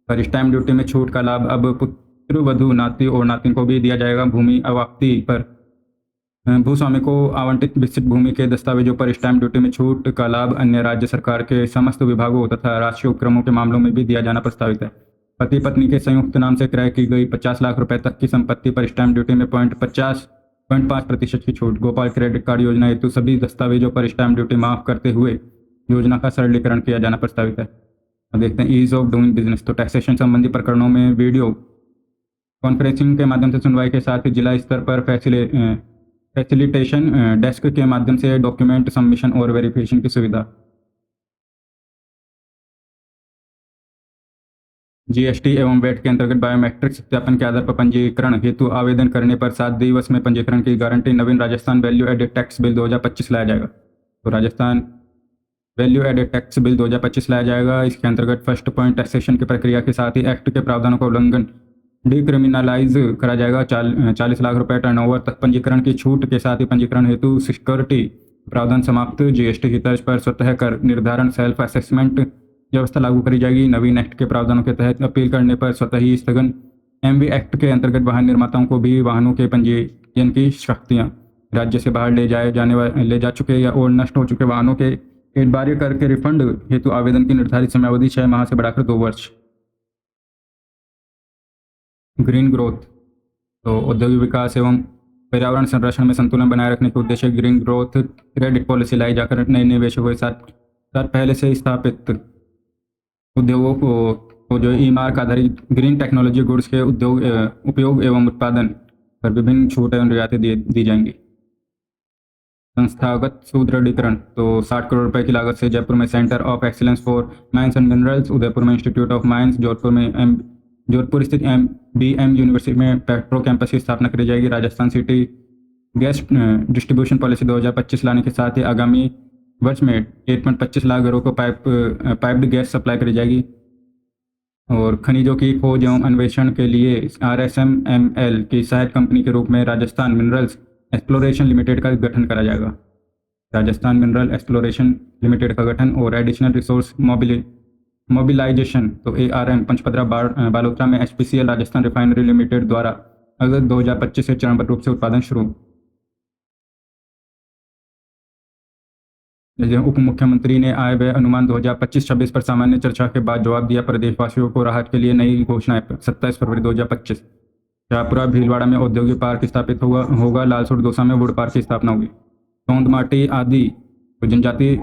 पर स्टैम्प ड्यूटी में छूट का लाभ अब पुत्र वधू नाती और नातिन को भी दिया जाएगा। भूमि अवाप्ति पर भूस्वामी को आवंटित विकसित भूमि के दस्तावेजों पर स्टैम्प ड्यूटी में छूट का लाभ अन्य राज्य सरकार के समस्त विभागों तथा राष्ट्रीय उपक्रमों के मामलों में भी दिया जाना प्रस्तावित है। पति पत्नी के संयुक्त नाम से क्रय की गई 50 लाख रुपए तक की संपत्ति पर स्टैम्प ड्यूटी में 0.5% की छूट। गोपाल क्रेडिट कार्ड योजना हेतु सभी दस्तावेजों पर स्टैम्प ड्यूटी माफ करते हुए योजना का सरलीकरण किया जाना प्रस्तावित है। अब देखते हैं ईज ऑफ डूइंग बिजनेस। तो टैक्सेशन संबंधी प्रकरणों में वीडियो कॉन्फ्रेंसिंग के माध्यम से सुनवाई के साथ ही जिला स्तर पर फैसिलिटेशन डेस्क के माध्यम से डॉक्यूमेंट सबमिशन और वेरिफिकेशन की सुविधा। जीएसटी एवं वैट के अंतर्गत बायोमेट्रिक सत्यापन के आधार पर पंजीकरण हेतु आवेदन करने पर 7 दिवस में पंजीकरण की गारंटी। नवीन Rajasthan value added tax bill 2025 लाया जाएगा। तो Rajasthan value added tax bill 2025 लाया जाएगा। इसके अंतर्गत फर्स्ट पॉइंट टैक्सेशन की प्रक्रिया के साथ ही एक्ट के प्रावधानों का उल्लंघन डिक्रिमिनलाइज करा जाएगा। 40 लाख रुपए टर्नओवर तक पंजीकरण की छूट के साथ ही पंजीकरण हेतु सिक्योरिटी प्रावधान समाप्त। जीएसटी की तर्ज पर स्वतः कर निर्धारण सेल्फ असेसमेंट व्यवस्था लागू करी जाएगी। नवीन एक्ट के प्रावधानों के तहत अपील करने पर स्वतः ही स्थगन। एमवी एक्ट के अंतर्गत वाहन निर्माताओं को भी वाहनों के पंजीयन की शक्तियाँ राज्य से बाहर ले जा चुके या और नष्ट हो चुके वाहनों के एतबार कर के रिफंड हेतु आवेदन की निर्धारित समयावधि 6 माह से बढ़ाकर 2 वर्ष। Green growth. तो औद्योगिक विकास एवं पर्यावरण संरक्षण में संतुलन बनाए रखने के उद्देश्य ग्रीन ग्रोथ क्रेडिट पॉलिसी लाई जाकर नए निवेशकों के साथ पहले से स्थापित उद्योगों को जो ई मार्क आधारित ग्रीन टेक्नोलॉजी गुड्स के उपयोग एवं उत्पादन पर विभिन्न छूट एवं रियायतें दी जाएंगी। संस्थागत सुदृढ़ीकरण। तो 60 करोड़ रुपए की लागत से जयपुर में centre of excellence for mines and minerals, Udaipur में इंस्टीट्यूट ऑफ माइंस, जोधपुर स्थित BM यूनिवर्सिटी में पेट्रो कैंपस की स्थापना करी जाएगी। Rajasthan city gas distribution policy 2025 लाने के साथ ही आगामी वर्ष में 8.25 लाख घरों को पाइप्ड गैस सप्लाई करी जाएगी। और खनिजों की खोज एवं अन्वेषण के लिए RSMML की सहायक कंपनी के रूप में राजस्थान मिनरल्स एक्सप्लोरेशन लिमिटेड का गठन करा जाएगा। राजस्थान मिनरल एक्सप्लोरेशन लिमिटेड का गठन और एडिशनल रिसोर्स मोबिलाइजेशन। तो ARM पंचपदरा बालोतरा में HPCL राजस्थान रिफाइनरी लिमिटेड द्वारा अगस्त 2025 से चरणबद्ध रूप से उत्पादन शुरू। उप मुख्यमंत्री ने आय व्यय अनुमान 2025-26 पर सामान्य चर्चा के बाद जवाब दिया। प्रदेशवासियों को राहत के लिए नई घोषणाएं। 27 फरवरी 2025 शाहपुरा भीलवाड़ा में औद्योगिक पार्क स्थापित होगा। लालसोट दौसा में वुड पार्क की स्थापना होगी। तोंद माटी आदि जनजाति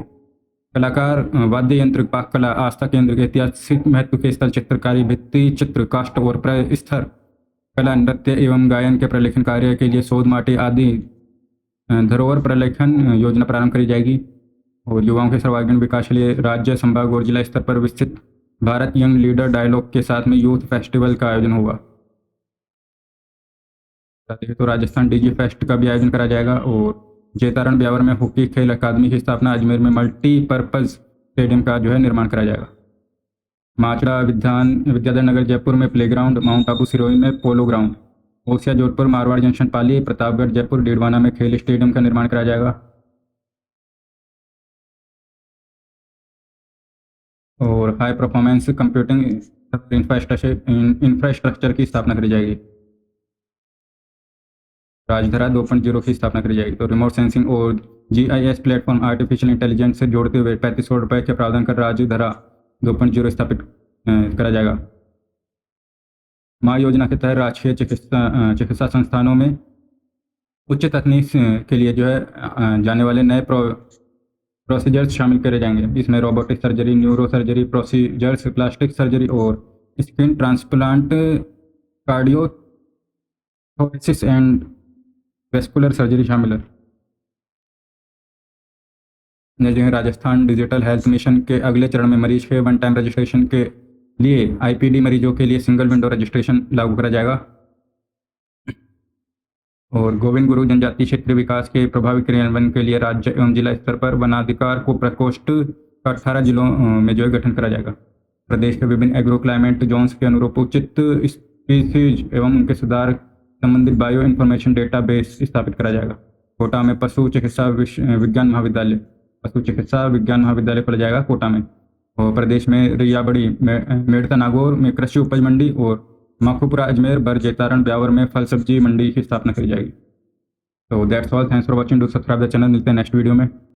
कलाकार वाद्य यंत्र पाक कला आस्था केंद्र ऐतिहासिक महत्व के स्थल चित्रकारी भित्ति चित्र काष्ठ और प्रस्तर कला नृत्य एवं गायन के प्रलेखन कार्य के लिए सौद माटी आदि धरोहर प्रलेखन योजना प्रारंभ करी जाएगी। और युवाओं के सर्वांगीण विकास के लिए राज्य संभाग और जिला स्तर पर विस्तृत भारत यंग लीडर डायलॉग के साथ में यूथ फेस्टिवल का आयोजन होगा। तो राजस्थान DG फेस्ट का भी आयोजन करा जाएगा। और जेतारण ब्यावर में हॉकी खेल अकादमी की स्थापना। अजमेर में मल्टीपर्पज स्टेडियम का जो है निर्माण कराया जाएगा। माचड़ा विद्याधर नगर जयपुर में प्लेग्राउंड। माउंट आबू सिरोही में polo ground. Osian Jodhpur Marwar junction Pali Pratapgarh Jaipur Didwana में खेल स्टेडियम का निर्माण कराया जाएगा। और हाई परफॉर्मेंस कंप्यूटिंग इंफ्रास्ट्रक्चर की स्थापना करी जाएगी। राजधरा 2.0 की स्थापना करी जाएगी। तो रिमोट सेंसिंग और GIS प्लेटफॉर्म आर्टिफिशियल इंटेलिजेंस से जोड़ते हुए 35 करोड़ रुपए के प्रावधान कर राजधरा 2.0 स्थापित करा जाएगा। माँ योजना के तहत राष्ट्रीय चिकित्सा संस्थानों में उच्च तकनीक के लिए जो है जाने वाले नए प्रोसीजर्स शामिल करे जाएंगे। इसमें robotic surgery, neuro surgery procedures, plastic surgery और skin transplant, cardio thoracic and vascular surgery शामिल है। जैसे राजस्थान डिजिटल हेल्थ मिशन के अगले चरण में मरीज के वन टाइम रजिस्ट्रेशन के लिए आईपीडी मरीजों के लिए सिंगल विंडो रजिस्ट्रेशन लागू करा जाएगा। और गोविंद गुरु जनजातीय क्षेत्र विकास के प्रभावी क्रियान्वयन के लिए राज्य एवं जिला स्तर पर वनाधिकार को प्रकोष्ठ का 18 जिलों में जो है गठन करा जाएगा। प्रदेश के विभिन्न एग्रो क्लाइमेट जोन्स के अनुरूप उचित स्पीसीज एवं उनके सुधार संबंधित बायो इंफॉर्मेशन डेटाबेस स्थापित करा जाएगा। कोटा में पशु चिकित्सा विज्ञान महाविद्यालय खोला जाएगा कोटा में। और प्रदेश में रियाबड़ी, मेड़ता नागौर में कृषि उपज मंडी और माखूपुरा, अजमेर, बर, जैतारण, ब्यावर में फल सब्जी मंडी की स्थापना करी जाएगी। तो that's all, thanks for watching, do subscribe the channel. मिलते हैं नेक्स्ट वीडियो में।